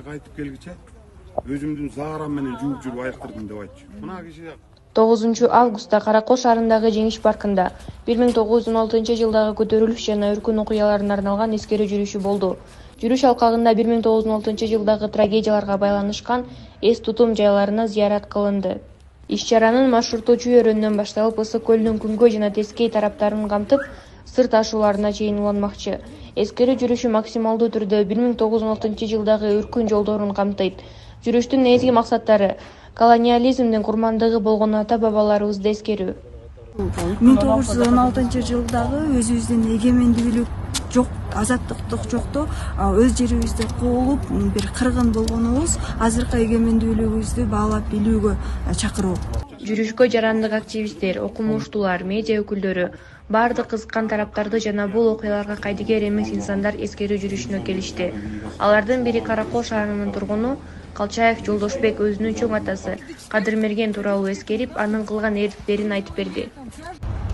Qaytып kelgiçe özümdün zaaram menen жууп жүрүп аяктырдым деп айтчу. Мына киши 9 августта Каракол шаарындагы Жеңиш паркында 1916 жылдагы көтөрүлүш жана өркүн окуяларына арналган эскерүү жүрүшү болду. Жүрүш алкагында 1916 жылдагы трагедияларга байланышкан эс тутум жайларына зыярат кылынды. Иш-чаранын маршруту Чүй-өрөөнөн башталып Ысык көлүнүн күнгөй жана тескей тараптарын камтып, сырт ашууларына чейин уланмакчы. Эскерүү жүрүшү максималдуу түрдө 1916 жылдагы өркүн жолдорун камтыйт. Жүрүштүн негизги максаттары колониализмдин курмандыгы болгон ата-бабаларыбызды эскерүү. 1916 жылдагы өзүбүздүн эгемендүүлүк жок, азаттык жокто, өз жерибизди куулуп, бир кыргын болгонубуз азыркы эгемендүүлүгүбүздү баалап билүүгө чакыруу. Жүрүшкө жарандык активисттер, окумуштуулар, медиа өкүлдөрү, бардык кызыккан тараптарды жана бул окуяларга кайдыгер эмес инсандар эскерүү жүрүшүнө келишти. Алардын бири Каракол шаарынын тургуну Калчаев Жолдошбек өзүнүн чоң атасы Кадырмерген тууралуу эскерип, анын кылган эрдиктерин айтып берди.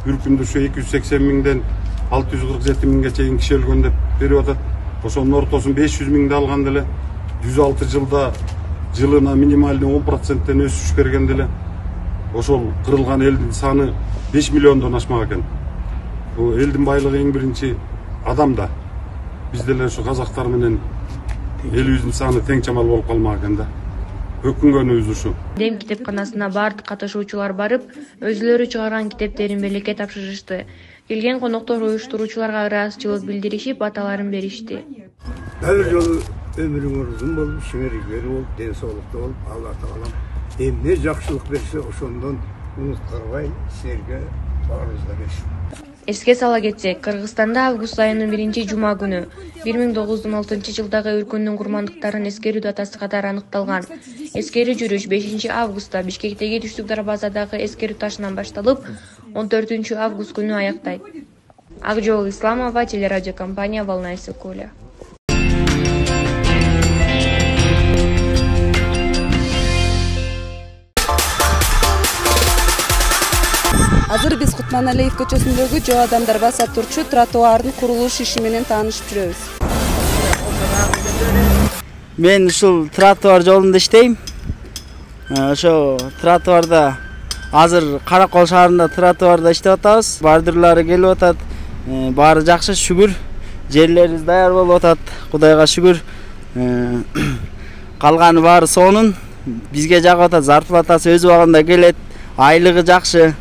Bir күндө 280 миңден 647 миңге чейин киши өлгөн деп берип атат. Ошонун ортосун 500 миңди алганда эле 106 жылда жылына минималдуу 10%тен өсүш берген деле. Ошол кырылган элдин саны 5 миллиондон ашмак экен. Бул элдин байлыгы эң биринчи адамда. Биз деле ошо казактар менен элибиздин саны тең чамал болуп калмак экен да. Өкүнгөнүбүз ушу. Дем китепканасына бардык катышуучулар барып, өзүлөрү чыгарган китептерин белекке тапшырышты. Келген коноктор уюштуруучуларга ыраазычылык билдиришип, баталарын беришти. Бир жолу өмүрүңөр узун болуп, ишиңер ийгери болуп, ден соолуктуу болуп, Алла Таалам эмне жакшылык берсе, ошондон унуткарбай силерге баарыбызга берсин. Эске сала кетсек, Кыргызстанда август айынын 1-жума күнү 1916 жылдагы өркүндүн курмандыктарын эскерүү датасы катары аныкталган. Эскерүү жүрүш 5 августта Бишкектеги түштүк дарбазадагы эскерүү ташынан башталып, 14 август күнү аяктайт. Акжол Исламова, телерадиокомпания «Волна Иссык-Куля». Азыр биз Кутманалиев көчөсүндөгү жөө адамдар басап турчу тротуардын курулуш иши менен таанышып жүрөбүз. Мен ушул тротуар жолунда иштейм. Ошо тротуарда азыр Каракол шаарында тротуарда иштеп атабыз. Бардырлары келип атат. Баары жакшы, шүгүр. Жерлерибиз даяр болуп атат. Кудайга шүгүр. Калганы баары сонун. Бизге жагып атат, зарплатасы өз убагында келет. Айлыгы жакшы.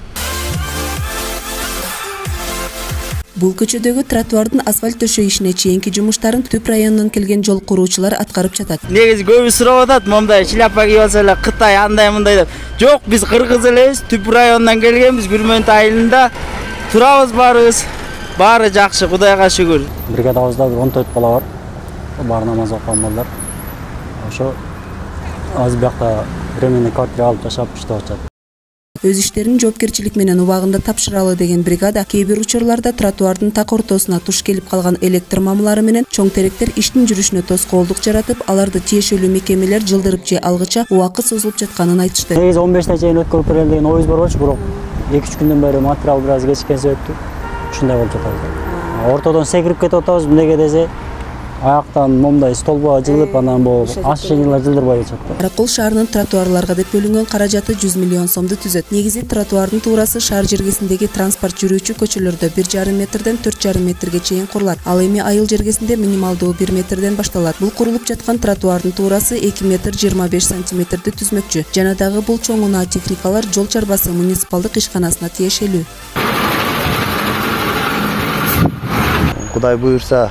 Бул көчөдөгү тротуардын асфальт төшөө ишине чейинки жумуштарын Түп районунан келген жол куруучулар аткарып жатат. Негизи көбү сурап атат, момундай шляпа кийип алса эле Кытай андай мындай деп. Жок, биз кыргыз элебиз, Түп районунан келгенбиз, Бүрмөнт айылында турабыз баарыбыз. Баары жакшы, Кудайга шүгүр. Бригадабызда 14 бала бар. Баары намаз окуган балдар. Ошо азыр биякта временный квартира алып жашап иштеп атышат. Өз иштерин жоопкерчилик менен убагында тапшыралы деген бригада кээ бир учурларда тротуардын так ортосуна туш келип калган электр мамылары менен чоң теректер иштин жүрүшүнө тоскоолдук жаратып, аларды тиешелүү мекемелер жылдырып же алгыча убакыт созулуп жатканын айтышты. Негизи 15-те чейин өткөрүп берели деген оюбуз бар болчу, бирок 2-3 күндөн бери материал бир аз кечиккен себептүү ушундай болуп жатат. Ортодон секирип кетип атабыз, эмнеге десе, аяктан момундай столбо жылып, анан бул ашченилер жылдырбай жатат. Каракол шаарынын тротуарларга деп бөлүнгөн каражаты 100 миллион сомду түзөт. Негизи тротуардын туурасы шаар жергесиндеги транспорт жүрүүчү көчөлөрдө 1,5 метрден 4,5 метрге чейин курулат. Ал эми айыл жергесинде минималдуу 1 метрден башталат. Бул курулуп жаткан тротуардын туурасы 2 метр 25 сантиметрди түзмөкчү. Жана дагы бул чоң унаа техникалар жол чарбасы муниципалдык ишканасына тиешелүү. Кудай буйрса,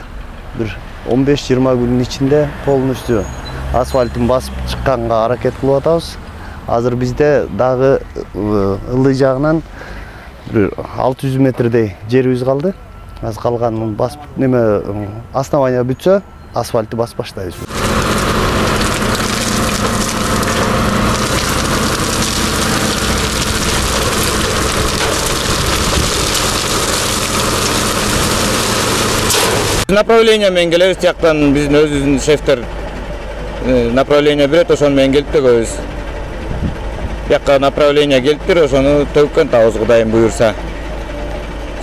бир 15-20 күнүн ичинде полностью асфальтын басып чыкканга аракет кылып атабыз. Азыр бизде дагы ылдый жагынан 600 метрдей жерибиз калды. Аз калганын басып неме основания бүтсө, асфальтты басып баштайбыз. Направление менен келебиз, тияктан биздин өзүбүздүн шефтер направление берет, ошону менен келип төгөбүз. Бияка направление келиптир, ошону төгүп атабыз, Кудайым буйрса.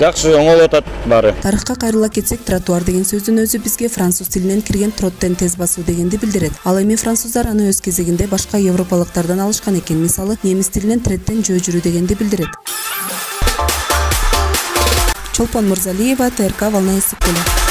жакшы оңолуп атат баары. Тарыхка кайрыла кетсек, тротуар деген сөздүн өзү бизге француз тилинен кирген троттен тез басуу дегенди билдирет. Ал эми француздар аны өз кезегинде башка европалыктардан алышкан экен. Мисалы, немис тилинен треттен жөө жүрүү дегенди билдирет. Чолпон Мурзалиева, ТРК Волна Эсипкөлү.